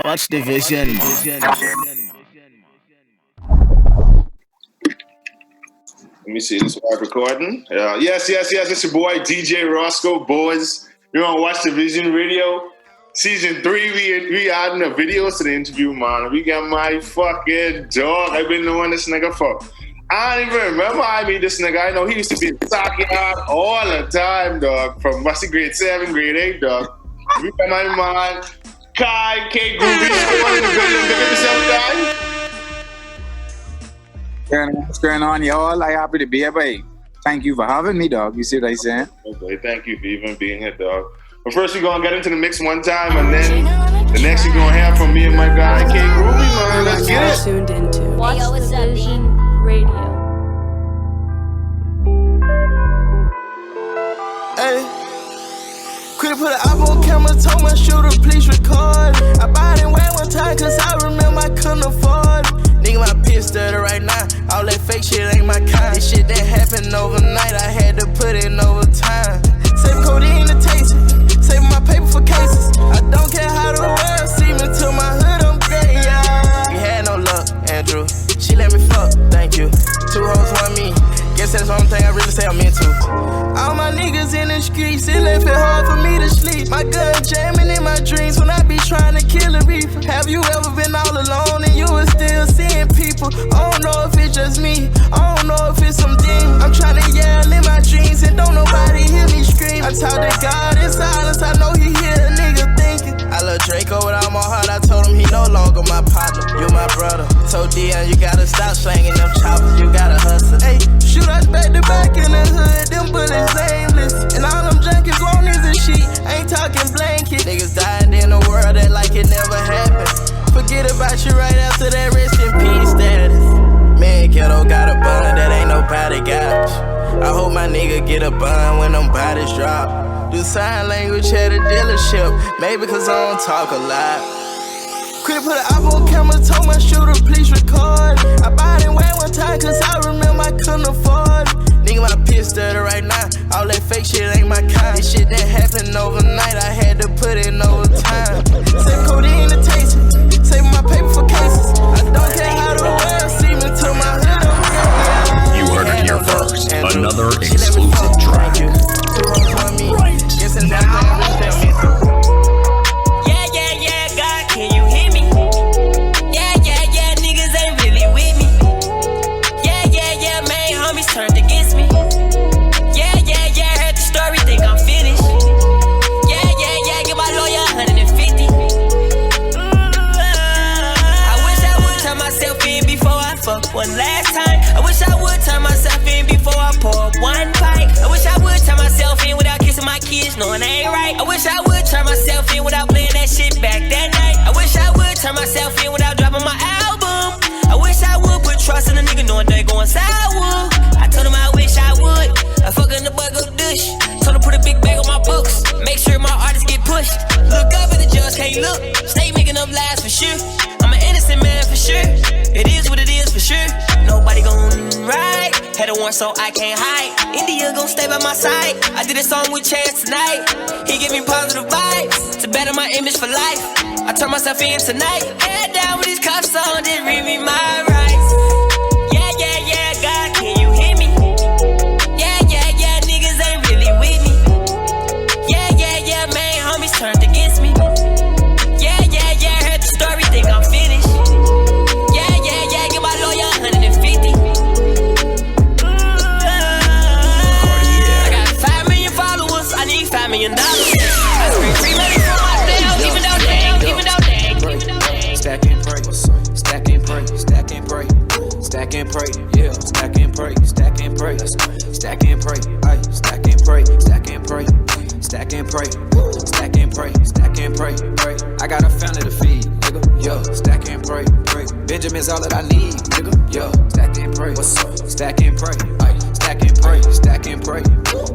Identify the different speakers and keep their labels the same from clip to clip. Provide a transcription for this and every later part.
Speaker 1: Watch the vision.
Speaker 2: Let me see this live recording. Yes. It's your boy DJ Roscoe, boys. You're on Watch the Vision Radio. Season 3, we adding the videos to the interview, man. We got my fucking dog. I've been knowing this nigga for... I don't even remember I meet this nigga. I know he used to be in Strachan all the time, dog. From must be grade 7, grade 8, dog. We got my man, Kai, K. Groovy.
Speaker 3: What's going on, y'all? I'm happy to be here, babe. Thank you for having me, dog. You see what I'm saying?
Speaker 2: Okay, thank you for even being here, dog. But first, we're going to get into the mix one time, and then the next you're going to have from me and my guy, K. Groovy, man. Let's get it.
Speaker 4: Tuned into
Speaker 5: Watch the Vision
Speaker 4: Radio.
Speaker 6: Hey, quick put an album on camera, told my shooter, please record. I bought it way one time, cause I remember I couldn't afford it. Nigga, my piss dirty right now. All that fake shit ain't my kind. This shit that happened overnight, I had to put in overtime. Save codeine to taste it, save my paper for cases. I don't care how the world see me, to my hood I'm great, yeah. You had no luck, Andrew. She let me fuck, thank you. 2 hoes, 1 me. Guess that's the only thing I really say I'm into. All my niggas in the streets, it left it hard for me to sleep. My gun jamming in my dreams when I be trying to kill a reaper. Have you ever been all alone and you were still seeing people? I don't know if it's just me, I don't know if it's some demon. I'm trying to yell in my dreams and don't nobody hear me scream. I talk to God in silence, I know he hear a nigga thinking. I love Draco with all my heart, I told him he no longer my partner. You my brother. Told Dion you gotta stop slanging them choppers, you gotta hustle. Hey, shoot us back to back in the hood, them bullets nameless. And all them junkies want is a sheet, ain't talking blanket. Niggas dying in the world that like it never happened. Forget about you right after that rest in peace status. Man, Ghetto got a bun that ain't nobody got. I hope my nigga get a bun when them bodies drop. Do sign language at a dealership, maybe cause I don't talk a lot. Quick put an album on camera, told my shooter, please record. I bought it way one time, cause I remember I couldn't afford it. Nigga, my piss dirty right now. All that fake shit ain't my kind. This shit that happened overnight, I had to put in overtime. Save codeine to taste it, save my paper for cases. I don't care how the world see me, to my hood I'm
Speaker 7: You heard it here first. Another exclusive track.
Speaker 8: Turned against me. Yeah, heard the story, think I'm finished. Yeah, give my lawyer 150. I wish I would turn myself in before I fuck one last time. I wish I would turn myself in before I pour up one pipe. I wish I would turn myself in without kissing my kids, knowing they ain't right. I wish I would turn myself in without playing that shit back that night. I wish I would turn myself in without dropping my album. I wish I would put trust in a nigga knowing they going sour. I told him I wish I would. I fucking the boy go dush. Told him put a big bag on my books. Make sure my artists get pushed. Look up and the judge can't look. Stay making up lies for sure. I'm an innocent man for sure. It is what it is for sure. Nobody gon' ride. Had a warrant so I can't hide. India gon' stay by my side. I did a song with Chance tonight. He give me positive vibes to better my image for life. I turn myself in tonight. Head down with these cuffs on, then read me my rights. Yeah, God, can you hear me? Yeah, niggas ain't really with me. Yeah, man, homies turned against me. Yeah, heard the story, think I'm finished. Yeah, give my lawyer 150. I got 5 million followers, I need $5 million. I scream free money for my damn, even though damn.
Speaker 3: Stack and pray, stack and pray, stack and pray. Stack and pray, yeah. Stack and pray, stack and pray, stack and pray, aye. Stack and pray, stack and pray, stack and pray, stack and pray, stack and pray, pray. I got a family to feed, nigga. Yo, stack and pray, pray. Benjamin's all that I need, nigga. Yo, stack and pray, what's up? Stack and pray, aye. Stack and pray, stack and pray,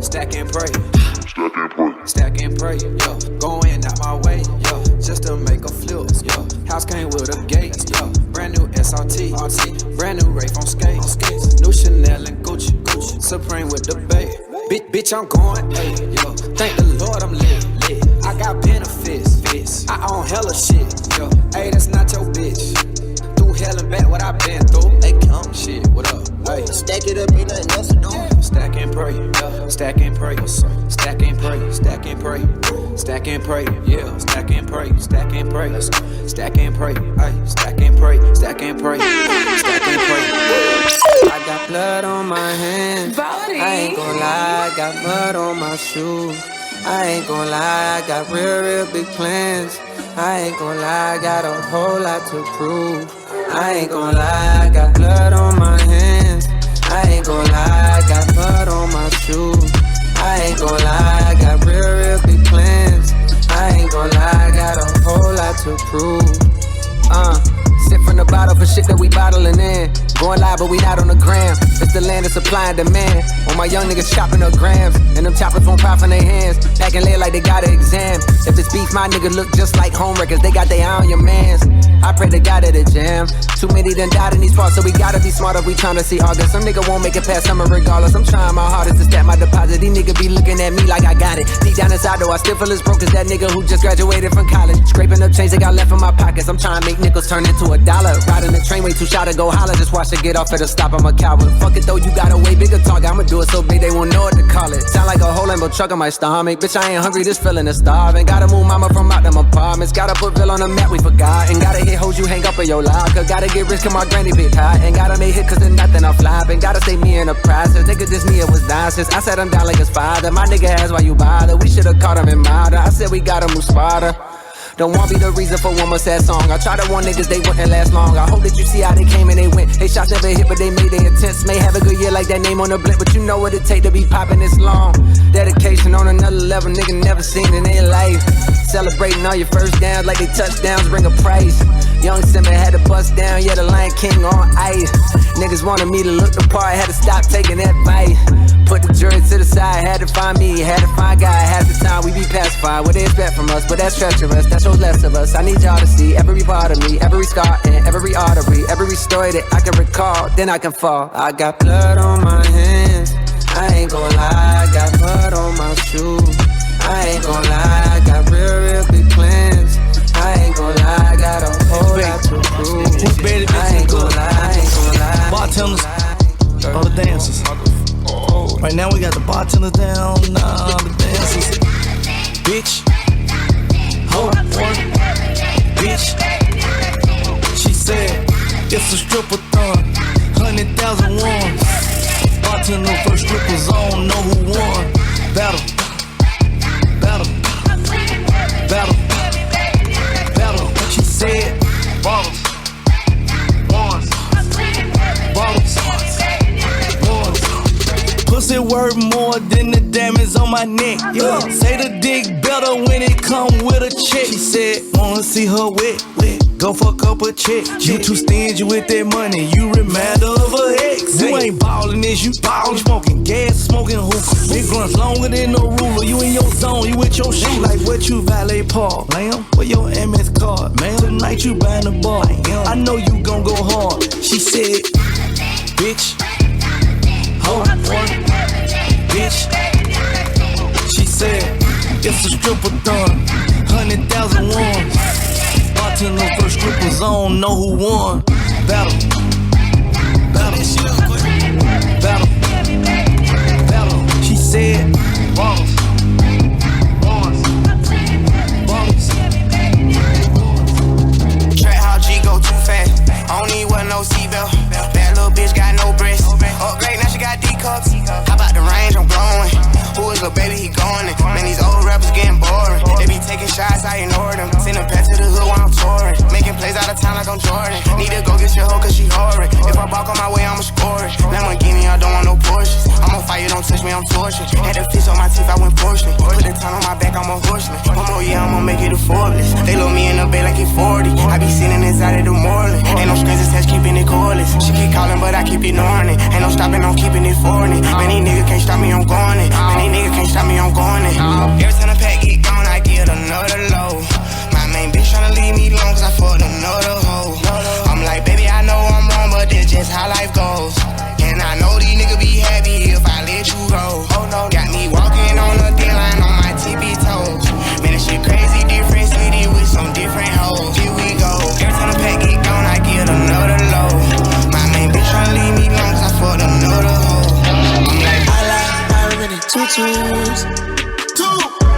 Speaker 3: stack and pray, stack and pray, stack and pray. Yo, going out my way, yo, just to make a flip, yo. House came with a gate, yo. Brand new SRT, brand new Rafe on skates, new Chanel and Gucci, Supreme with the bay. Bitch, I'm going, hey, yo. Thank the Lord I'm lit. I got benefits, I own hella shit. Yo, hey, that's not your bitch. Through hell and back, what I been through. Hey, come shit, what up? Hey,
Speaker 6: Stack it up, ain't nothing else to do.
Speaker 3: stack and pray, yeah. Stack and pray, stack and pray, stack and pray, stack and pray, yeah. Stack and pray, stack and pray, stack and pray, ay, stack and pray, stack and pray, stack and pray. I got blood on my hands. I ain't gon' lie, I got mud on my shoes. I ain't gon' lie, I got real big plans. I ain't gon' lie, I got a whole lot to prove. I ain't gon' lie, I got blood on my hands. I ain't gon' lie, I got mud on my shoes. I ain't gon' lie, I got real big plans. I ain't gon' lie, I got a whole lot to prove. Sip from the bottle for shit that we bottling in. Going live, but we not on the gram. It's the land of supply and demand. All my young niggas chopping up grams, and them choppers won't pop in their hands. Back and lay like they got an exam. If it's beef, my nigga look just like home records. They got their eye on your mans. I pray to God at a jam. Too many done died in these parts, so we gotta be smart if we tryna see August. Some nigga won't make it past summer regardless. I'm trying my hardest to stack my deposit. These niggas be looking at me like I got it. Deep down inside though, I still feel as broke as that nigga who just graduated from college. Scraping up change they got left in my pockets. I'm trying to make nickels turn into $1. Riding the train way too shy to go holler. Just watch it get off at a stop. I'm a coward. Fuck it though, you got a way bigger target. I'ma do it so big they won't know what to call it. Sound like a whole Lambo truck on my stomach. Bitch, I ain't hungry, this feeling is starving. Gotta move mama from out them apartments. Gotta put Vil on the map, we forgot. And gotta hit hoes you hang up in your locker. Gotta get rich, cause my granny big hot. And gotta make hit cause there's nothing I'm flopping. Gotta stay me in the process. Nigga, this me, it was nonsense. I said I'm down like his father. My nigga asked why you bother. We should've caught him in Mada. I said we gotta move smarter. Don't want be the reason for one more sad song. I tried to warn niggas they wouldn't last long. I hope that you see how they came and they went. They shots never hit but they made their attempts. May have a good year like that name on the blimp, but you know what it take to be popping this long. Dedication on another level, nigga never seen in their life. Celebrating all your first downs like they touchdowns bring a price. Young Simba had to bust down, yeah the Lion King on ice. Niggas wanted me to look the part, had to stop taking that bite. Put the jury to the side, had to find me, had to find God. Half the time we be pacified, what they expect from us, but that's treacherous, that shows less of us. I need y'all to see every part of me, every scar and every artery, every story that I can recall, then I can fall. I got blood on my hands, I ain't gon' lie, I got mud on my shoes. I ain't gon' lie, I got real big plans. I ain't gon' lie, I got a whole lot to prove. I ain't gon' lie, I ain't gon' lie.
Speaker 1: Bartenders, all the dancers. Right now we got the bartenders down, the dancers. Bitch, hold on, bitch. She said, it's a stripper-thon, 100,000 ones. Bartender first strippers on, know who won. Battle, battle, battle, battle. She said, bottles, ones, bottles, ones. Pussy worth more than the diamonds on my neck. Yeah. Say the dick better when it come with a check. She said, wanna see her wet, wet. Go fuck up a check. You too stingy with that money. You remind her of her ex. You ain't ballin' this, you ballin'. Smoking gas, smoking hookah. Big blunts longer than no ruler. You in your zone, you with your shit. Like what you valet park. Lamb, where your MS card? Man, tonight you buying the bar. I know you gon' go hard. She said, bitch, hold on, bitch. She said, it's a stripper-thon, 100,000 ones. Bartender first strippers on, know who won. Battle, battle, battle, battle. She said, bottles, ones, bottles.
Speaker 4: Track how G go too fast. I don't need one no seatbelt. Bad little bitch got no breasts. Upgrade now she got D cups. How about the range? I'm blowing. Who is little baby? He going. Man, these old rappers getting boring. They be taking shots, I ignore them. Send them back to the hood while I'm touring. Making plays out of town like I'm Jordan. Need to go get your hoe cause she horrid. If I balk on my way, I'ma score it. Lamborghini, I don't want no Porsches. I'm on fire, don't touch me, I'm tortured. Had the fish on my teeth, I went porcelain. Put the ton on my back, I'm a horseman. One more year, I'ma make it a Forbes. They load me in the bay like he 40. I be sitting inside of the Moreland. Ain't no screens attached, keeping it cordless. She keep calling, but I keep ignoring it. Ain't no stopping, I'm keeping it foreign. Many niggas can't stop me, I'm going it. Many niggas can't stop me, I'm going it. Every time the pack get gone, I get another low. My main bitch tryna leave me alone cause I fucked another hoe. I'm like, baby, I know I'm wrong, but this just how life goes. And I know these niggas be happy if I let you go. Got me walking on the thin line on my tippy toes. Man, this shit crazy, different city with some
Speaker 6: tutus.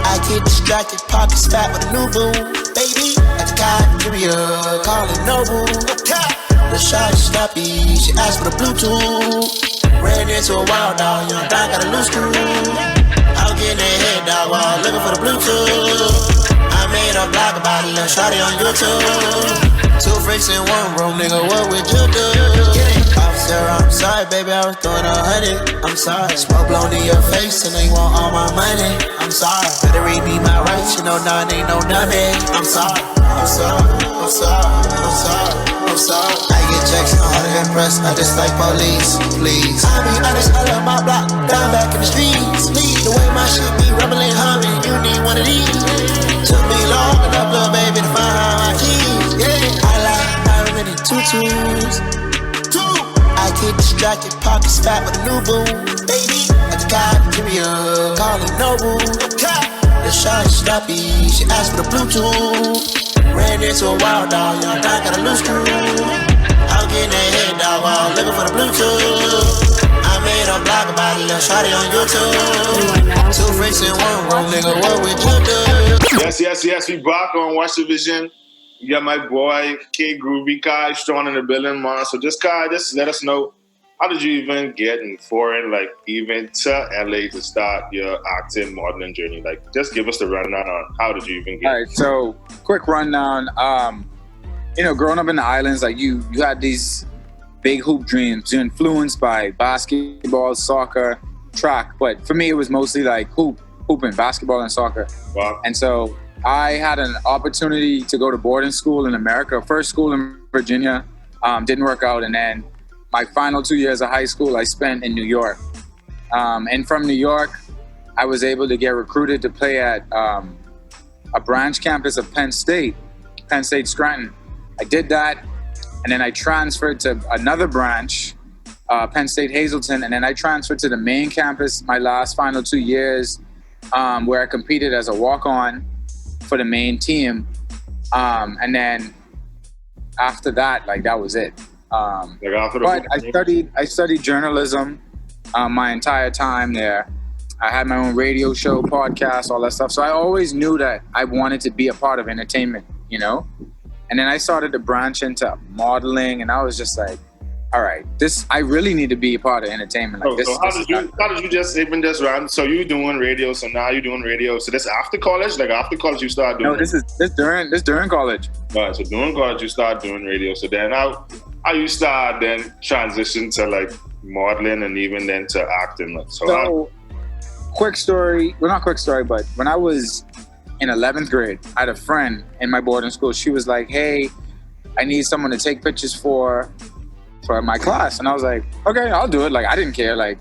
Speaker 6: I get distracted, pockets fat with a new boo. Baby, at the Cafeteria, calling Noble. The shot is snappy, she asked for the Bluetooth. Ran into a wild dog, young dog got a loose screw. I was getting that head dog while looking for the Bluetooth. I made a blog about it, little shawty on YouTube. Two freaks in one room, nigga, what would you do? Officer, I'm sorry, baby, I was throwing 100. I'm sorry, smoke blown in your face, and they want all my money. I'm sorry, better read me my rights, you know none ain't no dummy. I'm sorry, I'm sorry, I'm sorry, I'm sorry, I'm sorry. I get checks, I'm hard to impress, I just like police, please. I be honest, I love my block, down back in the streets. Please, the way my shit be rumbling, humming, you need one of these. Took me long enough, little baby, to find my keys. Yeah, I like many tutus. I get distracted, pockets fat with a new boo. Baby, at the Cafeteria, calling Noble. The shot is snappy, she asked for the Bluetooth. Ran into a wild dog, young dog got a loose screw. I was getting that head dog while looking for the Bluetooth. I made a blog about it, little shawty on YouTube. Two freaks in one room, nigga, what would you do?
Speaker 2: Yes, we back on Watch the Vision. You got my boy, K Groovy Kai, strong in the building, man. So just let us know, how did you even get in foreign, like even to LA to start your acting, modeling journey? Like, just give us the rundown on how did you even get.
Speaker 5: All right, so quick rundown. Growing up in the islands, like you had these big hoop dreams. You're influenced by basketball, soccer, track, but for me it was mostly like hooping, basketball and soccer.
Speaker 2: Wow.
Speaker 5: And so I had an opportunity to go to boarding school in America. First school in Virginia, didn't work out. And then my final 2 years of high school, I spent in New York. And from New York, I was able to get recruited to play at a branch campus of Penn State Strachan. I did that. And then I transferred to another branch, Penn State Hazleton. And then I transferred to the main campus my last final 2 years, where I competed as a walk-on for the main team, and then after that, like that was it. But I studied journalism my entire time there. I had my own radio show, podcast, all that stuff. So I always knew that I wanted to be a part of entertainment, And then I started to branch into modeling, and I was just like, all right, I really need to be a part of entertainment. Like
Speaker 2: so how did you just run? So you doing radio, so now you're doing radio. So this after college? Like after college you start doing?
Speaker 5: No, this during college.
Speaker 2: All right, so during college you start doing radio. So then how you start then transition to like modeling and even then to acting? Like,
Speaker 5: quick story, well not quick story, but when I was in 11th grade, I had a friend in my boarding school. She was like, hey, I need someone to take pictures for my class. And I was like, okay, I'll do it. Like, I didn't care. Like,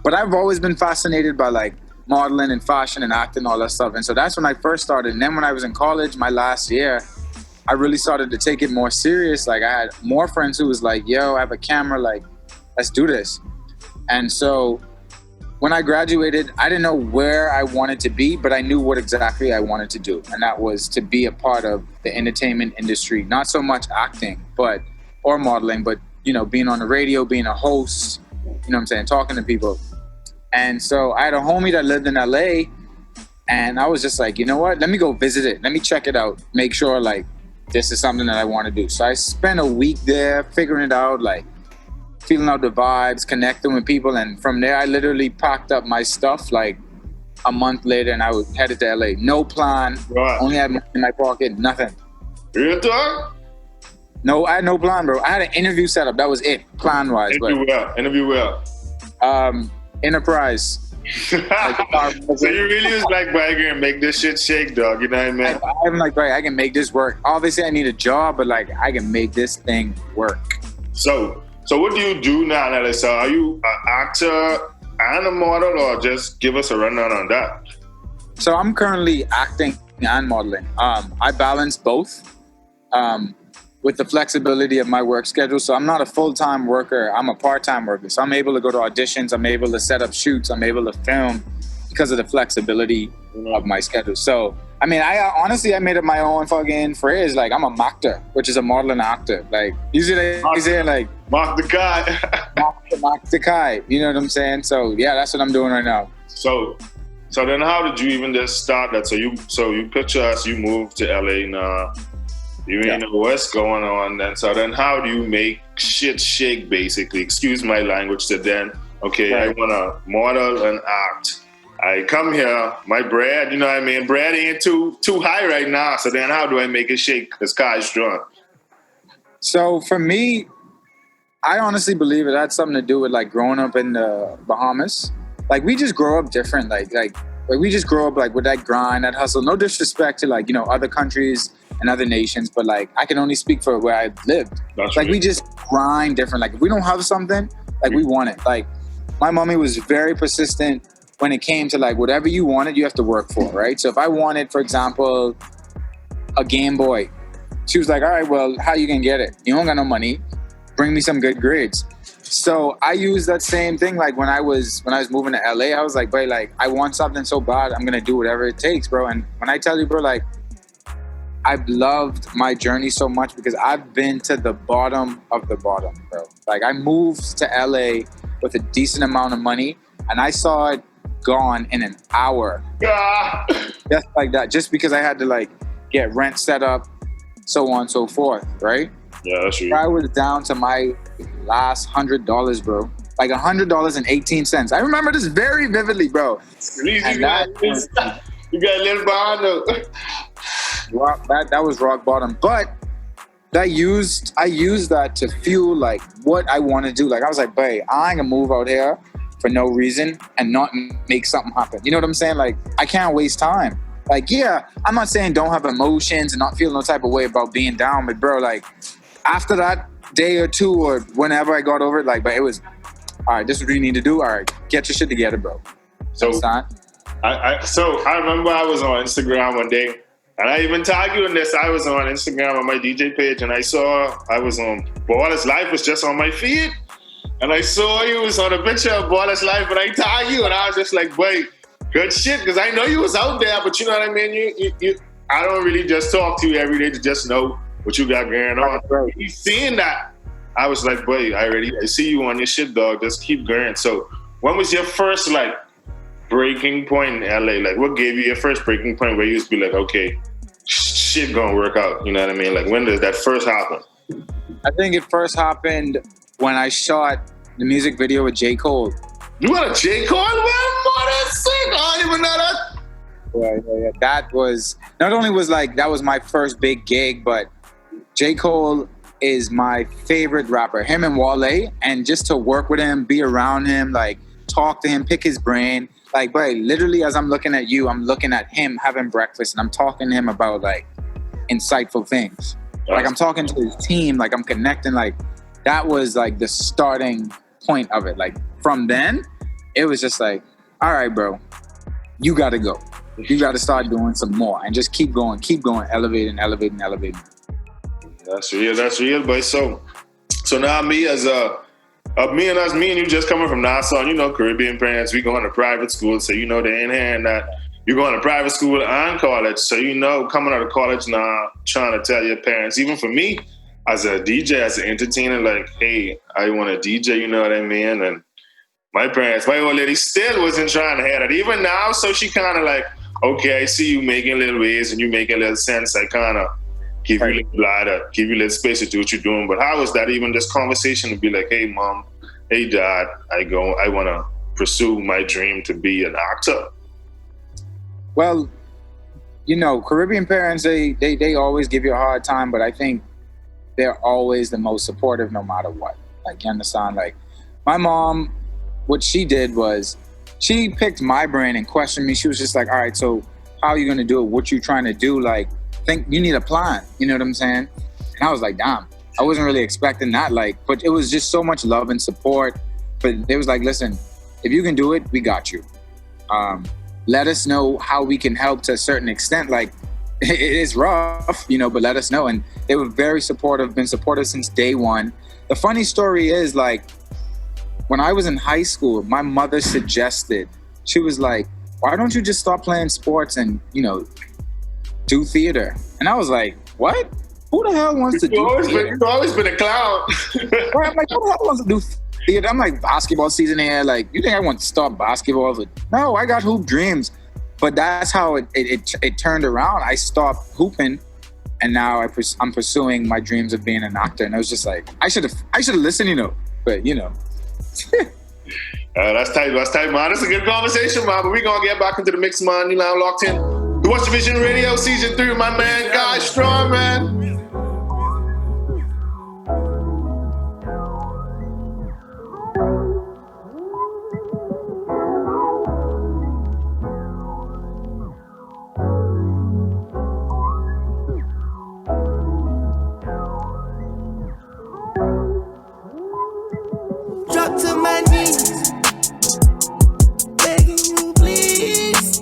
Speaker 5: but I've always been fascinated by like modeling and fashion and acting, all that stuff. And so that's when I first started. And then when I was in college, my last year, I really started to take it more serious. Like I had more friends who was like, yo, I have a camera, like, let's do this. And so when I graduated, I didn't know where I wanted to be, but I knew what exactly I wanted to do. And that was to be a part of the entertainment industry, not so much acting, or modeling, but being on the radio, being a host, talking to people. And so I had a homie that lived in LA, and I was just like, you know what? Let me go visit it. Let me check it out. Make sure like this is something that I want to do. So I spent a week there figuring it out, like feeling out the vibes, connecting with people. And from there, I literally packed up my stuff like a month later, and I was headed to LA. No plan. Right. Only had money in my pocket, nothing.
Speaker 2: Real talk?
Speaker 5: No, I had no plan, bro. I had an interview set up. That was it, plan-wise.
Speaker 2: Interview well.
Speaker 5: Enterprise.
Speaker 2: So you really was like, bro, I can make this shit shake, dog. You know what I mean?
Speaker 5: I'm like, bro, I can make this work. Obviously, I need a job, but like, I can make this thing work.
Speaker 2: So what do you do now, Nelly? So are you an actor and a model, or just give us a rundown on that?
Speaker 5: So I'm currently acting and modeling. I balance both. With the flexibility of my work schedule. So I'm not a full-time worker, I'm a part-time worker. So I'm able to go to auditions, I'm able to set up shoots, I'm able to film because of the flexibility of my schedule. So I mean, honestly, I made up my own fucking phrase. Like, I'm a actor, which is a model and actor. Like, usually they say, like,
Speaker 2: Mark the guy.
Speaker 5: Mark the guy. You know what I'm saying? So, yeah, that's what I'm doing right now.
Speaker 2: So then how did you even just start that? So you picture us, you moved to LA now. You ain't know what's going on then. So then how do you make shit shake, basically? Excuse my language to then, okay, I want to model and act. I come here, my bread, you know what I mean? Bread ain't too high right now. So then how do I make it shake? The sky's drawn.
Speaker 5: So for me, I honestly believe it had something to do with like growing up in the Bahamas. Like we just grow up different. Like we just grow up like with that grind, that hustle. No disrespect to like, you know, other countries and other nations, but like I can only speak for where I lived.
Speaker 2: That's
Speaker 5: like
Speaker 2: right.
Speaker 5: we just grind different. Like if we don't have something, like we want it. Like my mommy was very persistent when it came to like whatever you wanted, you have to work for, right? So if I wanted, for example, a Game Boy, she was like, all right, well, how you gonna get it? You don't got no money. Bring me some good grades. So I used that same thing. Like when I was moving to LA, I was like, bro, like I want something so bad, I'm gonna do whatever it takes, bro. And when I tell you, bro, like I've loved my journey so much because I've been to the bottom of the bottom, bro. Like I moved to LA with a decent amount of money and I saw it gone in an hour. Just like that. Just because I had to like get rent set up, so on and so forth, right?
Speaker 2: Yeah, that's true.
Speaker 5: I was down to my last $100, bro. Like $100.18. I remember this very vividly, bro.
Speaker 2: You got a little behind though.
Speaker 5: That was rock bottom. But I used that to fuel like what I want to do. Like I was like, babe, I ain't gonna move out here for no reason and not make something happen. You know what I'm saying? Like I can't waste time. Like, yeah, I'm not saying don't have emotions and not feel no type of way about being down, but bro, like after that day or two or whenever I got over it, like, but it was, all right, this is what you need to do. All right, get your shit together, bro.
Speaker 2: So I remember I was on Instagram one day and I even tagged you in this. I was on Instagram on my DJ page and I was on Baller's Life was just on my feed. And I saw you was on a picture of Baller's Life and I tagged you and I was just like, wait, good shit. Because I know you was out there, but you know what I mean? You I don't really just talk to you every day to just know what you got going on.
Speaker 5: Right.
Speaker 2: You seeing that, I was like, boy, I see you on this shit, dog. Just keep going. So when was your first like breaking point in LA? Like what gave you your first breaking point where you used to be like, okay, shit gonna work out? You know what I mean? Like when did that first happen?
Speaker 5: I think it first happened when I shot the music video with J. Cole.
Speaker 2: You got a J. Cole? Boy, that's sick. I don't even know that.
Speaker 5: Yeah. That was, not only was like, that was my first big gig, but J. Cole is my favorite rapper. Him and Wale, and just to work with him, be around him, like talk to him, pick his brain. Like, boy, literally as I'm looking at you, I'm looking at him having breakfast and I'm talking to him about like insightful things. Like I'm talking to his team, like I'm connecting, like that was like the starting point of it. Like from then, it was just like, all right, bro, you got to go. You got to start doing some more and just keep going, elevating.
Speaker 2: That's real, boy. So now me and you just coming from Nassau, you know, Caribbean parents, we going to private school, so you know they ain't hearing that you're going to private school and college. So you know, coming out of college now, trying to tell your parents, even for me, as a DJ, as an entertainer, like, hey, I want to DJ, you know what I mean? And my old lady still wasn't trying to have it. Even now, so she kind of like, okay, I see you making little waves and you making a little sense. I kind of give you a little bladder, give you a little space to do what you're doing. But how was that even this conversation to be like, hey, mom, hey, dad, I want to pursue my dream to be an actor?
Speaker 5: Well, you know, Caribbean parents, they always give you a hard time, but I think they're always the most supportive no matter what. Like, you understand? Like, my mom, what she did was she picked my brain and questioned me. She was just like, all right, so how are you going to do it? What you trying to do? Like, think you need a plan. You know what I'm saying? And I was like, damn, I wasn't really expecting that. Like, but it was just so much love and support. But they was like, listen, if you can do it, we got you. Let us know how we can help to a certain extent. Like, it is rough, you know, but let us know. And they were very supportive, been supportive since day one. The funny story is, like, when I was in high school, my mother suggested, she was like, why don't you just stop playing sports and, you know, do theater. And I was like, what? Who the hell wants to do theater?
Speaker 2: You've always been a clown.
Speaker 5: Right, I'm like, who the hell wants to do theater? I'm like, basketball season here. Like, you think I want to start basketball? No, I got hoop dreams. But that's how it turned around. I stopped hooping, and now I'm pursuing my dreams of being an actor. And I was just like, I should have listened, you know. But, you know.
Speaker 2: That's tight, man. That's a good conversation, man. But we're going to get back into the mix, man. You know, locked in. You watch the Vision Radio Season 3 with my man, Guy Strong, man.
Speaker 6: Drop to my knees, begging you please,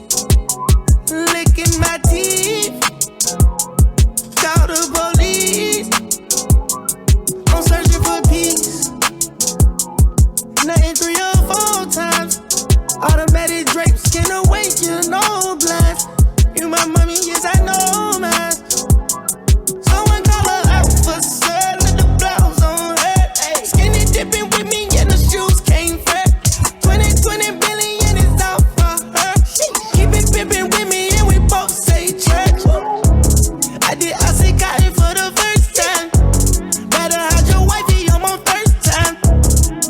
Speaker 6: licking my teeth, call the police, I'm searching for peace, nothing 3 or 4 times, automatic drapes can awake you, no blinds, you my mommy, yes I know man, someone call her officer, let the blouse on her, skinny dipping with me. Shoes came fresh. 20 billion is out for her. Keep it pimpin' with me and we both say church. I say cotton for the first time. Better hide your wifey, I'm on first time.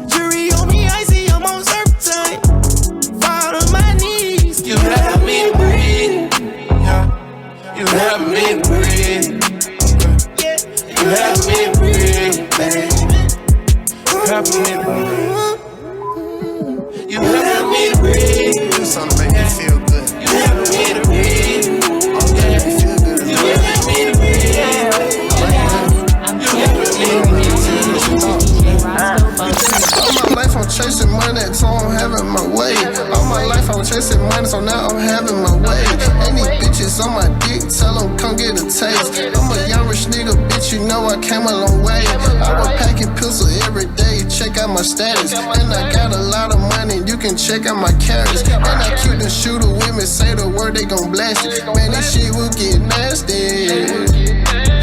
Speaker 6: Jury on me, I see I'm on surf time. Fall on my knees. You help me breathe. Yeah. You help me breathe. Yeah. You help me breathe, baby. Help me breathe. You help me breathe. Do something to make me feel good. You help me to breathe. Oh yeah, you feel good. You help me to breathe. You help me to breathe. All my life I'm chasing money, so I'm having my way. All my life I'm chasing money, so now I'm having my way. Any bitches on my dick, tell them come get a taste. I'm a young rich nigga, bitch, you know I came a long way. I was packing pistol every day, check out my status. And I got a lot of money, you can check out my carrots. And I keep the shooter with me, say the word, they gon' blast it. Man, this shit will get nasty.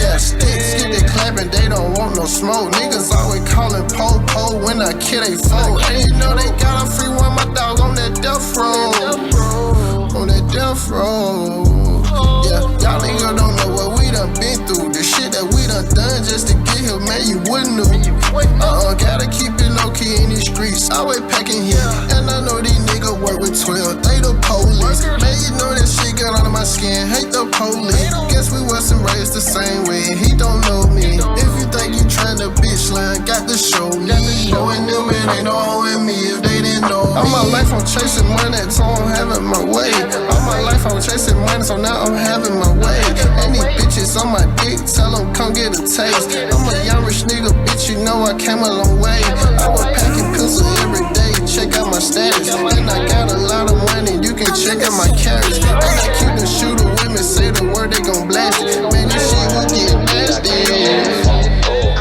Speaker 6: Yeah, sticks, get it clapping, they don't want no smoke. Niggas always calling po-po when I kill they foe. And you know they got a free one, my dog on that death row. On that death row. Yeah, y'all niggas don't know what we done been through. The shit that we done just to get here, man, you wouldn't know. Gotta keep it low-key in these streets. Always packing here, and I know these niggas work with 12. They the police. Man, you know that shit got under my skin. Hate the police. Guess we wasn't raised the same way. He don't know me. If you think you tryna bitch line, got to show me. Knowing them, it ain't knowing me if they didn't know me. All my life I'm chasing money, so I'm having my way. All my life I'm chasing money, so now I'm having my way. Any bitches on my dick, tell them come get a taste. I'm a young rich nigga, bitch, you know I came a long way. I was packing pistol every day, check out my status. And I got a lot of money, you can check out my carrots. And I keep the shooter with me, say the word, they gon' blast it. Man, this shit will get nasty.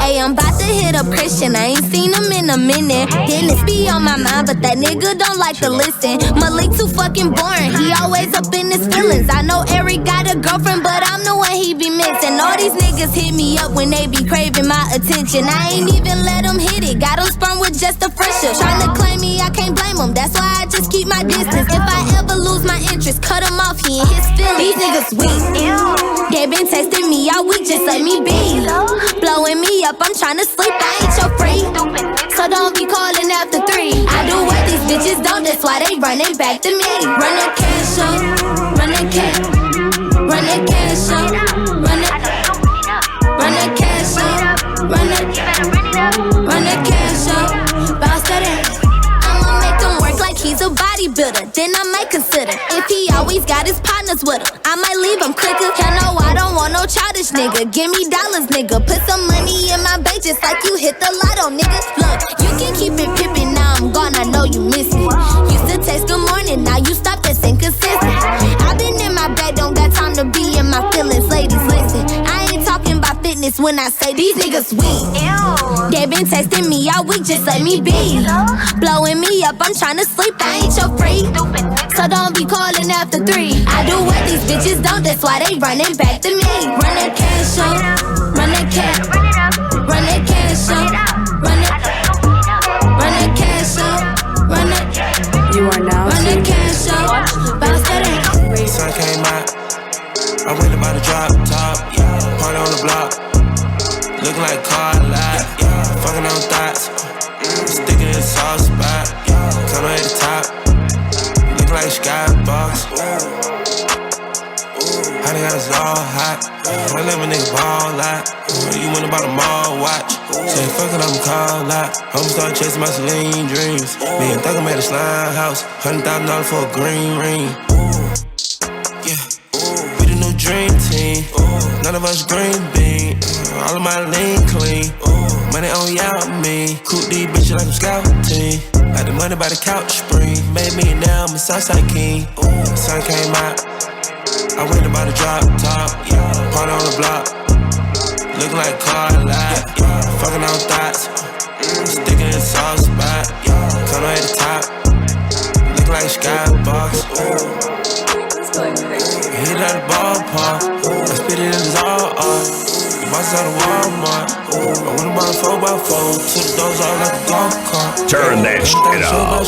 Speaker 9: Hey, I'm about to hit up Christian, I ain't seen him in a minute. Dennis be on my mind, but that nigga don't like to listen. Malik too fucking boring, he always up in his feelings. I know Eric got a girlfriend, but I'm the one he be missing. All these niggas hit me up when they be craving my attention. I ain't even let them hit it, got them sprung with just a fresher. Tryna claim me, I can't blame him, that's why I just keep my distance. If I ever lose my interest, cut him off, he in his feelings. These niggas weak, they been texting me all week, just let me be. Blowing me up, I'm tryna sleep, I ain't your freak. So don't be calling after 3. I do what these bitches don't, that's why they running back to me. Run the cash up, run the cash, run the cash up, run the cash up, run the cash up, bounce that ass. I'ma make him work like he's a bodybuilder, then I might consider if he always got his partners with him, I might leave him quicker. Hell no, I don't want no childish nigga. Give me dollars, nigga. Put some money in my bank just like you hit the lotto, nigga. Look, you can keep it pimpin', now I'm gone, I know you miss me. Used to text good morning, now you stop, that's inconsistent. I've been in my bag, don't got time to be in my feelings, ladies, listen. I ain't talking about fitness, serious when I say these niggas weak. They been texting me all week, just let me be. Blowing me up, I'm tryna sleep, I ain't your freak. So don't be calling after 3. I do what these bitches don't, that's why they running back to me. Run that cash up, run that cash, run that cash up, run that cash up, run that.
Speaker 10: You are now
Speaker 9: run that cash up, bounce that ass.
Speaker 6: Sun came out, I went about to drop top, party on the block, looking like a car lot, fucking on thoughts, sticking in the soft spot, coming at the top, looking like a skybox. How they got us all hot, I let my nigga ball out, you went about a mall watch, say fucking I'm call out, I'ma start chasing my Celine dreams, me and Thug made a slime house, $100,000 for a green ring. We the new dream team. None of us green bean. All of my lean clean. Money on y'all me. Coop these bitches like I'm scouting. Got the money by the couch spring. Made me now, I'm a Southside king. Sun came out. I went about to drop top. Party on the block. Looking like a car lot. Fucking on thoughts. Sticking in the soft spot. Coming at the top. Looking like a skybox. Hit out the ballpark, I spit it in his all art. The boss out of Walmart, I went about a 4x4, took the doors out like a golf cart.
Speaker 7: Turn that shit up.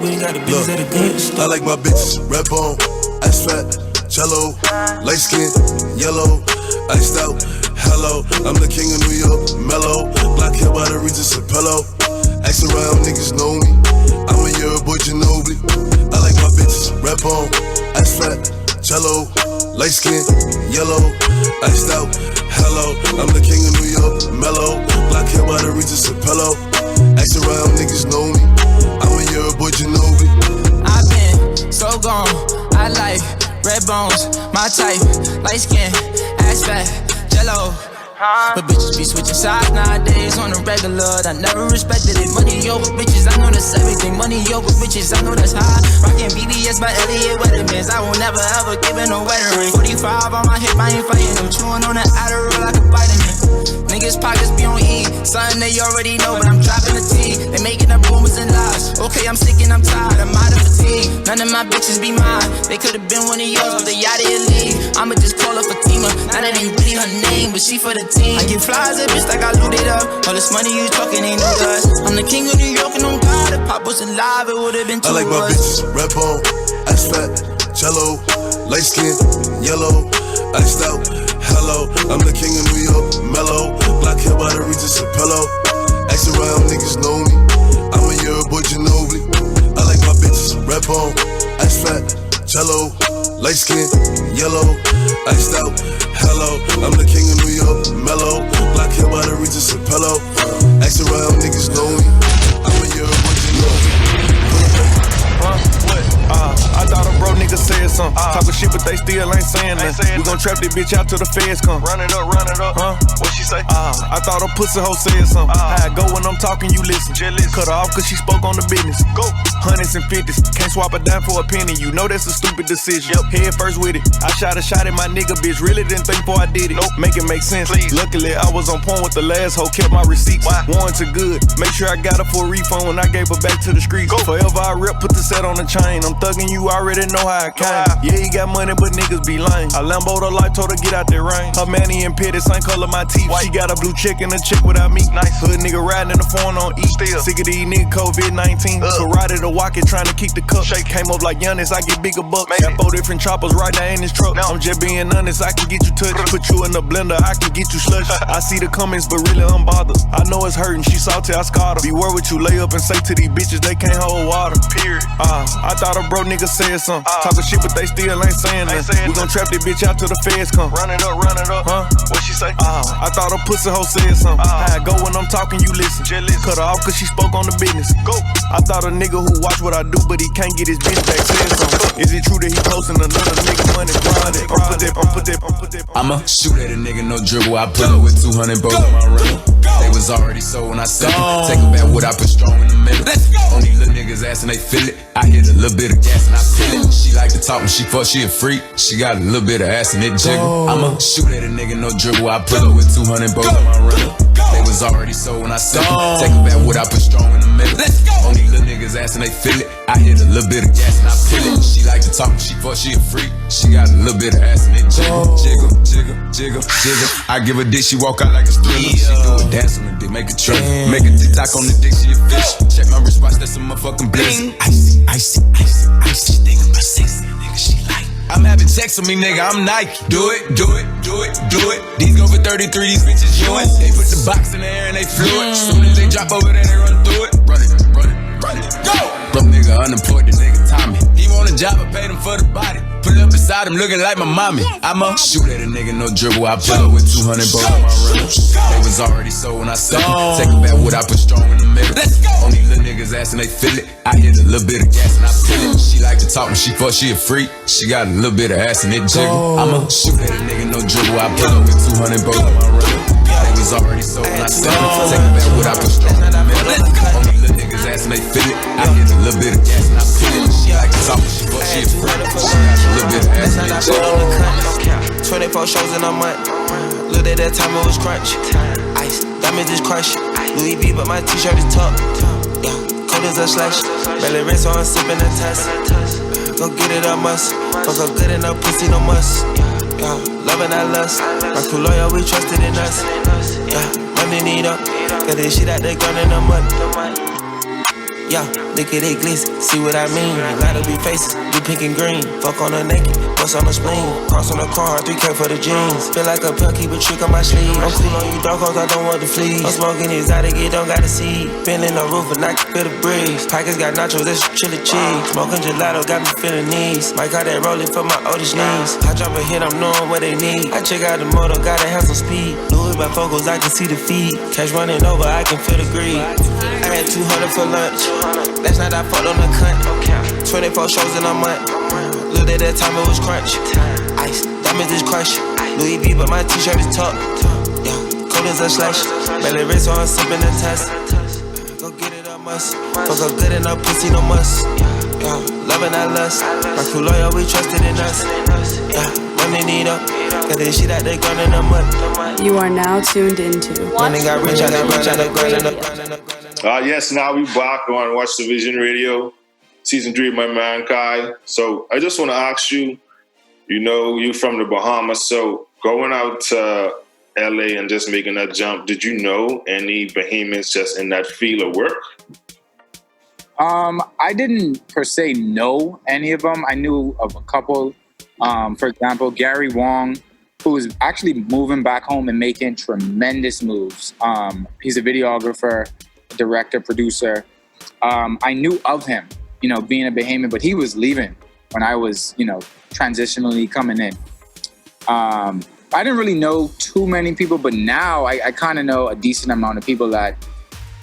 Speaker 6: We got the bitches at a good store.
Speaker 11: I like my bitches, red bone, ass fat, jello, light skin, yellow, iced out, hello. I'm the king of New York, mellow, black hair by the Regis Pillow. Ask around, niggas know me, I'm a year boy Ginobili. I like my bitches, red bone, ass fat, jello, light skin, yellow, iced out, hello. I'm the king of New York, mellow, black hair by the Regis Pillow. Ask around, niggas know me, I'm a year boy Ginobili.
Speaker 3: I've been so gone, I like red bones, my type, light skin, ass fat, jello. But bitches be switching sides nowadays on the regular. I never respected it. Money over bitches, I know that's everything. Money over bitches, I know that's high. Rockin' BBS by Elliot Weathermans. I will never ever give it no wedding ring. 45 on my hip, I ain't fighting them. Chewing on that Adderall like a vitamin. Niggas pockets be on E. Something they already know, but I'm dropping the T. They making up rumors and lies. Okay, I'm sick and I'm tired. I'm out of fatigue. None of my bitches be mine. They could've been one of yours, but they out of your league. I'ma just call her Fatima. Now that ain't really her name, but she for the team. I get flies at bitch like I looted up. All this money you talking ain't no dust. I'm the king of New York and on God. If Pop was alive, it would've been two
Speaker 11: I like my bitches, red bone, ass fat, jello, light skin, yellow, iced out, hello. I'm the king of New York, mellow, black hair by the Regis Pillow. Ask around, niggas know me, I'm a year boy Ginobili. I like my bitches, red bone, ass fat, jello, light skin, yellow, iced out, hello. I'm the king of New York, mellow, black hair by the Regis Pillow. Ask around, niggas know me, I'm a year boy Ginobili.
Speaker 12: I thought a bro nigga said something. Talkin' shit, but they still ain't saying nothing. We gon' trap this bitch out till the feds come.
Speaker 13: Run it up. What she say?
Speaker 12: I thought a pussy hoe said something. How I go when I'm talking, you listen. Cut her off cause she spoke on the business. Go. Hundreds and fifties, can't swap a dime for a penny. You know that's a stupid decision. Head first with it. I shot a shot at my nigga, bitch. Really didn't think before I did it. Make it make sense. Please. Luckily, I was on point with the last hoe. Kept my receipts. Warranted good. Make sure I got her for a refund when I gave her back to the streets. Go. Forever I rip, put the set on the chain. I'm thugging, you already know how I came. Yeah, he got money, but niggas be lame. I Lambo'd her life, told her get out that rain. Her manny and pitty, same color my teeth. She got a blue chick and a chick without me. Nice. Hood nigga riding in the phone on E. Still. Sick of these niggas COVID-19. Karate to walk it, trying to keep the cup. Shake came up like Giannis, I get bigger bucks. Got 4 different choppers right now in this truck. I'm just being honest, I can get you touched. Put you in the blender, I can get you slush. I see the comments, but really I'm bothered. I know it's hurting, she salty, I scarred her. Beware what you lay up and say to these bitches, they can't hold water. Period. I thought a bro nigga said something. Talkin' shit, but they still ain't saying nothing. We gon' trap this bitch out till the feds come.
Speaker 13: Run it up. What she say?
Speaker 12: I thought a pussy hoe said something. How I go when I'm talking, you listen. Cut her off cause she spoke on the business. Go. I thought a nigga who watch what I do, but he can't get his bitch back said something. Is it true that he posting another nigga money?
Speaker 14: I'ma shoot at a nigga, no dribble. I put her with 200 bows on my rental. They was already sold when I said it. Take it back what I put strong in the middle. On these little niggas niggas ass and they feel it. I hit a little bit of gas and I feel it. She like to talk when she fuck, she a freak. She got a little bit of ass and it jiggle. I'ma shoot at a nigga, no dribble. I pull up with 200 bows on my rental. They was already sold when I said take a back what I put strong in the middle. Only little niggas ass and they feel it. I hit a little bit of gas and I feel it. She like to talk when she fuck, she a freak. She got a little bit of ass and it jiggle. Jiggle, jiggle, jiggle, jiggle. I give a dick, she walk out like a thriller. She do a dance on the dick, make a trip. Make a TikTok on the dick, she a fish. Check my wristwatch, that's a motherfucking blizzard. Icy, icy, icy, icy. She think I'm a sexy nigga, she like. I'm having sex with me, nigga, I'm Nike. Do it, do it, do it, do it. These go for 33, these bitches yours. They put the box in the air and they flew it. Soon as they drop over there, they run through it. Run it, run it, run it, go! Broke nigga unemployed, the nigga Tommy. He want a job, I paid him for the body. Pull up beside him looking like my mommy. I'ma shoot at a nigga, no dribble. I pull up with 200 bows on my rental. They was already sold when I said take a back what I put strong in the middle. Only little niggas ass and they feel it. I hit a little bit of gas and I feel it. She like to talk when she fuck, she a freak. She got a little bit of ass and it jiggle. I'ma shoot at a nigga, no dribble. I pull up with 200 bows on my rental. They was already sold when I said take a back what I put strong in the middle. Only little niggas ass and they feel it. I hit a little bit of gas and I feel it. She like to talk when she fuck, she a freak. She got a little bit of ass and it jiggle.
Speaker 6: 24 shows in a month. Look at that time, it was crunch. Ice, diamonds is crushed. Louis V, but my t-shirt is tucked. Yeah, cold as a slush. Belly rinse, so I'm sipping a test. Go get it, I must. Fuck up good enough, pussy, no must. Yeah, loving that lust. My crew loyal, we trusted in us. Yeah, money need up. Got this shit out there gone in the mud. Yeah, look at it glitz, see what I mean. Light up be faces, be pink and green. Fuck on her naked, bust on her spleen. Cross on the car, 3K for the jeans. Feel like a pimp, keep a trick on my sleeve. I'm cool on you, dog, cause I don't want to flee. I'm smoking exotic, it don't gotta see. Feeling the roof and I can feel the breeze. Tigers got nachos, that's chili cheese. Smoking gelato, got me feeling knees. Might got that rolling for my oldest knees. I drop a hit, I'm knowing what they need. I check out the motor, gotta have some speed. Louis by focus, I can see the feed. Cash running over, I can feel the greed. I had 200 for lunch. Last night I fucked on the cunt. 24 shows in a month. Look at that time, it was crunch. Ice, diamonds is crushed. Louis V, but my t-shirt is tucked. Yeah, cold as a slush. Belly rinse, so I'm sipping a test. Go get it, I must. Fuck up good enough, pussy, no must. Yeah, loving that lust. My crew loyal, we trusted in us. Yeah, money need up. Got this shit out there gone in the mud.
Speaker 10: You are now tuned into
Speaker 6: Money got rich, I got rich, I got rich.
Speaker 2: Yes, now we back on Watch the Vision Radio, Season 3 of my man Kai. So I just want to ask you, you know, you from the Bahamas, so going out to LA and just making that jump, did you know any Bahamians just in that field of work?
Speaker 5: I didn't per se know any of them. I knew of a couple. For example, Gary Wong, who is actually moving back home and making tremendous moves. He's a videographer, director, producer. I knew of him, you know, being a Bahamian, but he was leaving when I was, you know, transitionally coming in. I didn't really know too many people, but now I kind of know a decent amount of people that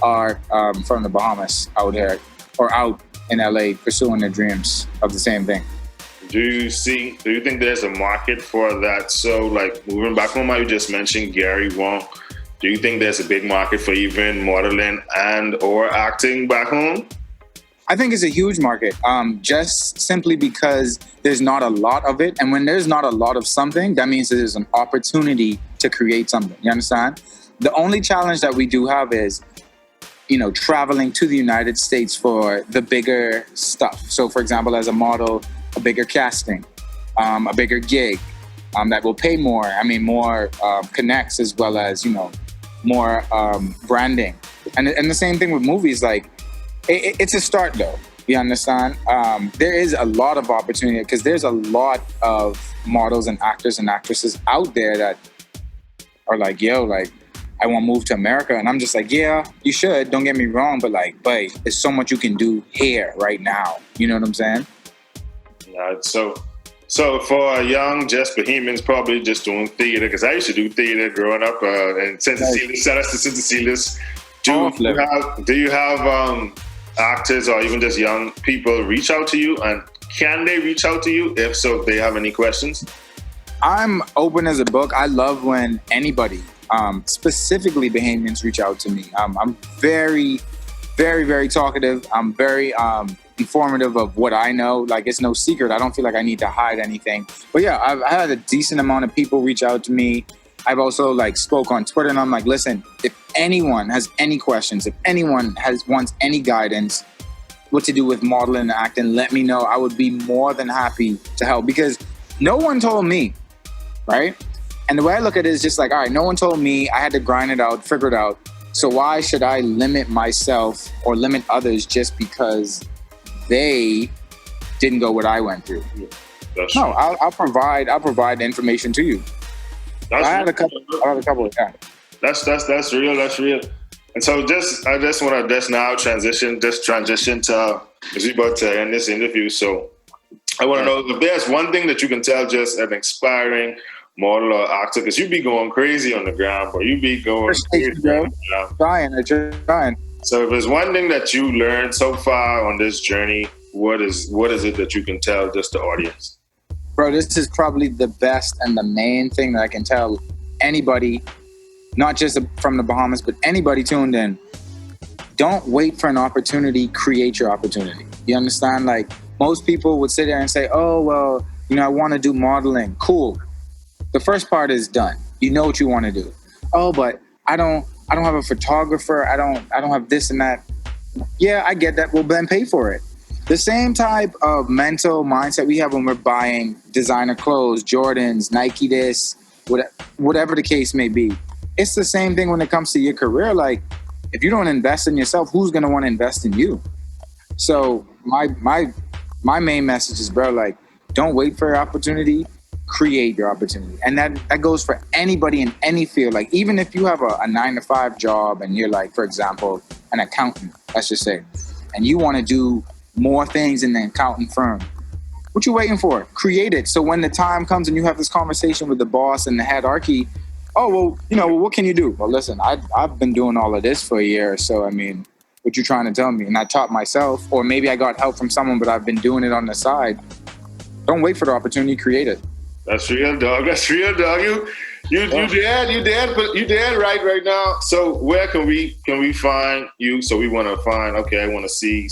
Speaker 5: are from the Bahamas out here or out in LA pursuing their dreams of the same thing.
Speaker 2: Do you think there's a market for that? So like moving back home, you just mentioned Gary Wong. Do you think there's a big market for even modeling and or acting back home?
Speaker 5: I think it's a huge market, just simply because there's not a lot of it. And when there's not a lot of something, that means there's an opportunity to create something. You understand? The only challenge that we do have is, you know, traveling to the United States for the bigger stuff. So for example, as a model, a bigger casting, a bigger gig that will pay more. I mean, more connects as well as, you know, more branding. And the same thing with movies. Like, it's a start though. You understand? There is a lot of opportunity because there's a lot of models and actors and actresses out there that are like, yo, like, I want to move to America. And I'm just like, yeah, you should. Don't get me wrong. But like, there's so much you can do here right now. You know what I'm saying?
Speaker 2: So for young, just Bahamians, probably just doing theater, because I used to do theater growing up in St. Cecilia's. Shout out to St. Cecilia's. Do you have actors or even just young people reach out to you? And can they reach out to you? If so, if they have any questions?
Speaker 5: I'm open as a book. I love when anybody, specifically Bahamians, reach out to me. I'm very very, very talkative. I'm very informative of what I know. Like, it's no secret. I don't feel like I need to hide anything. But yeah, I've had a decent amount of people reach out to me. I've also like spoke on Twitter, and I'm like, listen, if anyone has any questions, if anyone wants any guidance, what to do with modeling and acting, let me know. I would be more than happy to help, because no one told me, right? And the way I look at it is just like, all right, no one told me. I had to grind it out, figure it out. So why should I limit myself or limit others just because they didn't go what I went through? No, I'll provide the information to you. I had a couple of times.
Speaker 2: That's real. That's real. And so I just want to now transition to, as we about to end this interview. So I want to know if there's one thing that you can tell just an aspiring model or actor, because you be going crazy on the ground, but you be going crazy on the ground.
Speaker 5: Trying.
Speaker 2: So if there's one thing that you learned so far on this journey, what is it that you can tell just the audience?
Speaker 5: Bro, this is probably the best and the main thing that I can tell anybody, not just from the Bahamas, but anybody tuned in. Don't wait for an opportunity, create your opportunity. You understand? Like, most people would sit there and say, oh, well, I want to do modeling. Cool. The first part is done. You know what you want to do. Oh, but I don't have a photographer. I don't have this and that. Yeah, I get that. Well, then pay for it. The same type of mental mindset we have when we're buying designer clothes, Jordans, Nike this, whatever the case may be. It's the same thing when it comes to your career. Like, if you don't invest in yourself, who's going to want to invest in you? So my main message is, bro, like, don't wait for your opportunity, create your opportunity. And that goes for anybody in any field. Like, even if you have a 9-to-5 job and you're like, for example, an accountant, let's just say, and you want to do more things in the accountant firm, what you waiting for? Create it. So when the time comes and you have this conversation with the boss and the hierarchy, oh, well, what can you do? Well, listen, I've been doing all of this for a year. So, I mean, what you trying to tell me? And I taught myself, or maybe I got help from someone, but I've been doing it on the side. Don't wait for the opportunity, create it.
Speaker 2: That's real, dog. That's real, dog. You dead right now. So where can we find you? So we want to find, I want to see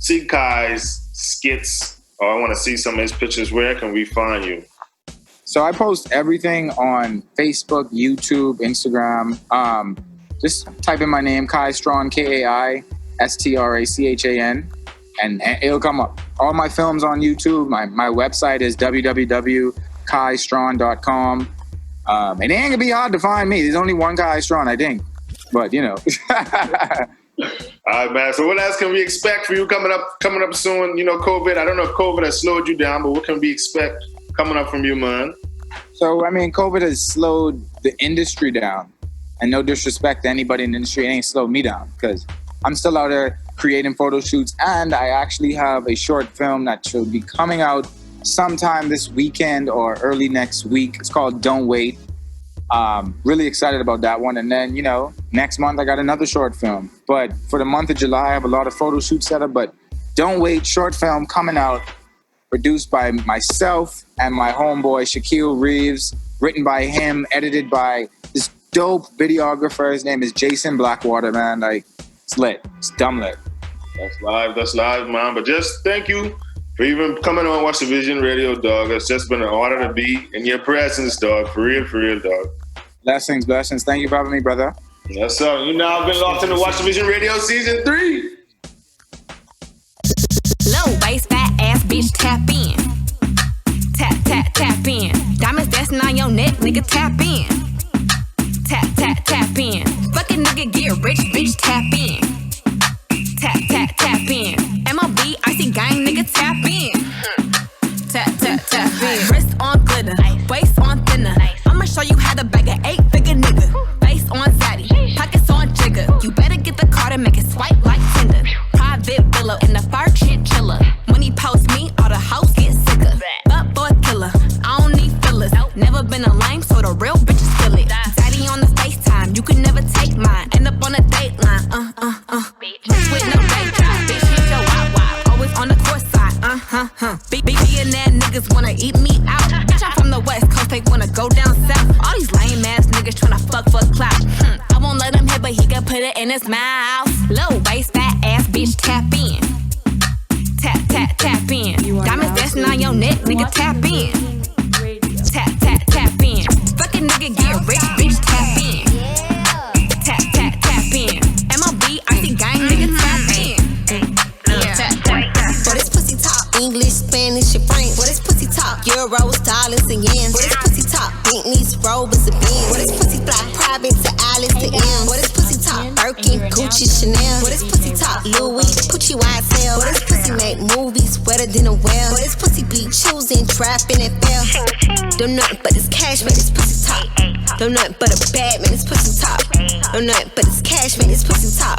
Speaker 2: see Kai's skits, or I want to see some of his pictures. Where can we find you?
Speaker 5: So I post everything on Facebook, YouTube, Instagram. Just type in my name, Kai Strachan, KAISTRACHAN, and it'll come up. All my films on YouTube. My website is www.kaistrachan.com. And it ain't gonna be hard to find me. There's only one Kai Strachan, I think. But
Speaker 2: All right, man. So what else can we expect for you coming up soon? COVID. I don't know if COVID has slowed you down, but what can we expect coming up from you, man?
Speaker 5: So, I mean, COVID has slowed the industry down. And no disrespect to anybody in the industry, it ain't slowed me down, because I'm still out there creating photo shoots. And I actually have a short film that should be coming out sometime this weekend or early next week. It's called Don't Wait. Really excited about that one. And then, next month I got another short film. But for the month of July, I have a lot of photo shoots set up. But Don't Wait, short film coming out, produced by myself and my homeboy Shaquille Reeves, written by him, edited by this dope videographer. His name is Jason Blackwater, man. Like, it's lit. It's dumb lit.
Speaker 2: That's live, man. But just thank you for even coming on Watch the Vision Radio, dog. It's just been an honor to be in your presence, dog. For real, dog.
Speaker 5: Blessings. Thank you for having me, brother.
Speaker 2: Yes, sir. You now have been locked into Watch the Vision Radio Season 3.
Speaker 10: Low waist, fat ass bitch, tap in. Tap in. Diamonds dancing on your neck, nigga, tap in. Tap in. Fucking nigga get rich, bitch, tap in. Tap in. MLB, icy gang, nigga, tap in. Tap in. Wrist on glitter, waist on thinner. I'ma show you how to bag an 8-figure nigga. Face on zaddy, pockets on jigger. You better get the card and make it swipe like Tinder. Private villa in the fur shit chiller. When he post me, all the house get sicker. But boy killer, I don't need fillers. Never been a lame, so the real bitches feel it. Daddy on the FaceTime, you can never take mine. End up on a dateline, Bitch with no day job, bitch hit your wop. Always on the court side, Billionaire niggas wanna eat me out. Bitch, I'm from the West Coast, they wanna go down south. All these lame ass niggas tryna fuck for clout. I won't let him hit, but he can put it in his mouth. Low waist, fat ass bitch, tap in. Tap, tap, tap in. Diamonds dancing on your neck, nigga, tap in. Tap, tap, tap in. Fucking nigga, get rich, bitch, tap in. Tap, tap, tap in. MLB, icy gang, nigga, tap in. Tap, tap, tap.
Speaker 15: For this pussy talk, English, Spanish, and French. For this pussy talk, euros, dollars, and yens. For this pussy talk, Bentleys, Rovers, and Benz. For this pussy fly, private to Alice to M. For this pussy talk, Birkin, Gucci, Chanel. For this pussy talk, Louis, Pucci, YSL. For this pussy make movies wetter than a well. For this pussy be choosing, trapping, and fail. Don't nothing but this cash, man, this pussy talk. Don't nothing but a bad man, this pussy talk. Don't nothing but this cash, man, this pussy talk.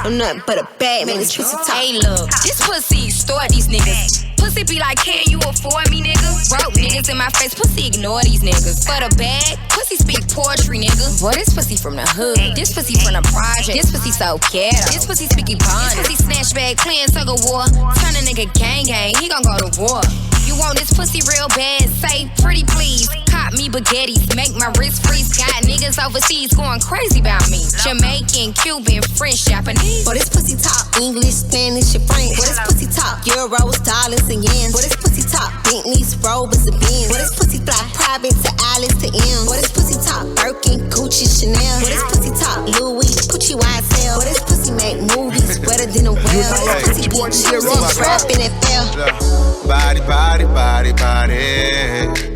Speaker 15: Don't nothing but a bad man, this pussy talk.
Speaker 10: Hey, look, this pussy extort these niggas. Pussy be like, can you afford me, nigga? Broke niggas in my face, pussy ignore these niggas. For the bag, pussy speak poetry, nigga. Boy, this pussy from the hood. This pussy from the project. This pussy so ghetto. This pussy speaking pun. This pussy snatch bag, playing tug of war. Turn a nigga gang, he gon' go to war. You want this pussy real bad? Say pretty please. Cop me baguettes, make my wrist freeze. Got niggas overseas going crazy about me. Jamaican, Cuban, French, Japanese.
Speaker 15: For this pussy talk, English, Spanish, and French. For this pussy talk, euros, dollars, and yens. For this pussy talk, Bentleys, Rovers, and Benz. For this pussy fly, private to Alice to M. For this pussy talk, Birkin, Gucci, Chanel. For this pussy talk, Louis, Pucci, YSL. For this pussy make movies wetter than a well. For this pussy be choosing, trapping, and fail.
Speaker 16: Body, body, body, body.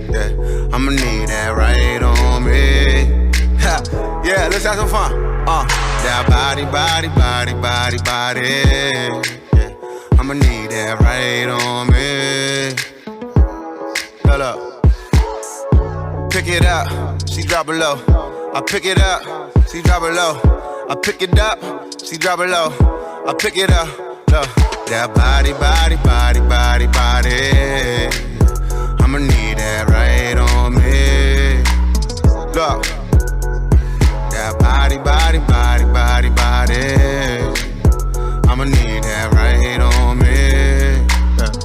Speaker 16: Yeah, I'ma need that right on me. Ha. Yeah, let's have some fun. That body, body, body, body, body. Yeah, I'ma need that right on me. Hold up. Pick it up, she drop it low. I pick it up, she drop it low. I pick it up, she drop it low. I pick it up, low. That body, body, body, body, body. I'ma need that right on me. Look. That body, body, body, body, body. I'ma need that right on me.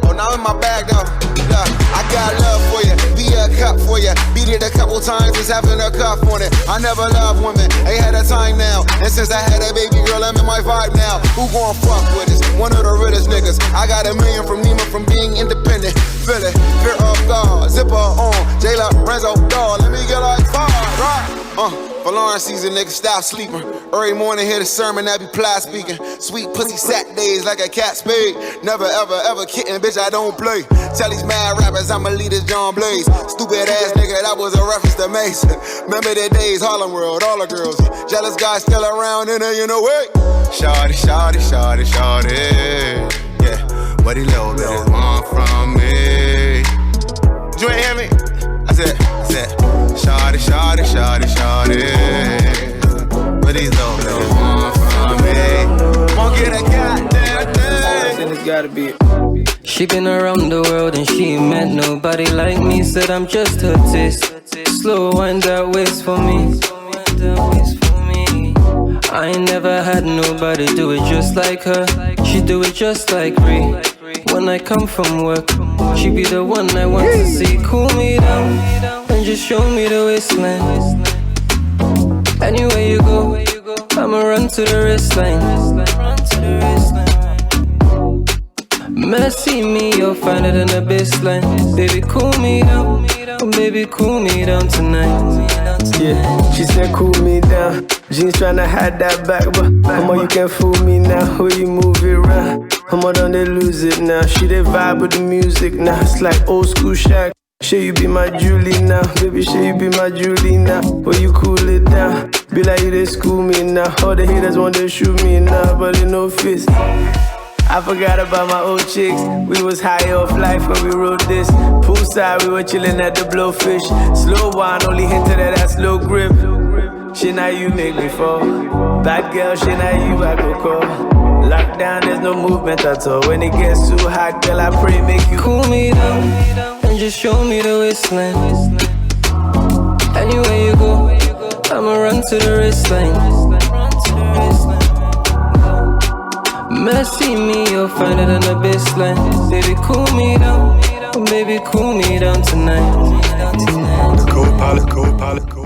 Speaker 16: Oh, now in my bag though. Look, I got love for you. Be a cup for you. Beat it a couple times, just having a cuff on it. I never loved women, ain't had a time now. And since I had a baby girl, I'm in my vibe now. Who gon' fuck with us? One of the realest niggas. I got $1 million from Neiman from being independent. Feel it, fear of God. Zipper on, J-Lo, Renzo, dog. Let me get like 5, right? For Lawrence season, nigga, stop sleeping. Early morning, hear the sermon, that be ply speaking. Sweet pussy Saturdays like a cat spade. Never, ever, ever kidding, bitch, I don't play. Tell these mad rappers I'ma lead this John Blaze. Stupid ass nigga, that was a reference to Mason. Remember the days, Harlem World, all the girls. Jealous guys still around in there, you know what? Shawty, shawty, shawty, shawty. Yeah, what he little bitches want from me? You ain't hear me? I said, shawty, shawty, shawty, shawty. What these little bitches want from me? Won't get a goddamn thing.
Speaker 17: It's gotta be it. She been around the world and she ain't met nobody like me. Said I'm just her taste. Slow wind that waist for me. I ain't never had nobody do it just like her. She do it just like me. When I come from work, she be the one I want to see. Cool me down and just show me the waistline. Anywhere you go, I'ma run to the wristline. Messy me, you'll find it in the baseline. Baby, cool me down. Oh, baby, cool me down tonight.
Speaker 6: Yeah, she said cool me down. Jeans tryna hide that back, but Mama, you can't fool me now. When you move it around, Mama, don't they lose it now. She they vibe with the music now. It's like old school Shaq. Should you be my Julie now? Baby, should you be my Julie now? Will you cool it down? Be like you they school me now. All the haters want to shoot me now, but they no fist. I forgot about my old chicks. We was high off life when we wrote this. Poolside, we were chilling at the Blowfish. Slow wine, only hinted at that slow grip. Shit, now you make me fall. Bad girl, shit, now you I go call. Lockdown, there's no movement at all. When it gets too hot, girl, I pray make you
Speaker 17: cool me down and just show me the waistline. Anywhere you go, I'ma run to the wristline. Messy me, you'll find it in the baseline. Baby, cool me down. Oh, baby, cool me down tonight.
Speaker 11: Co-pilot, co-pilot, co-pilot.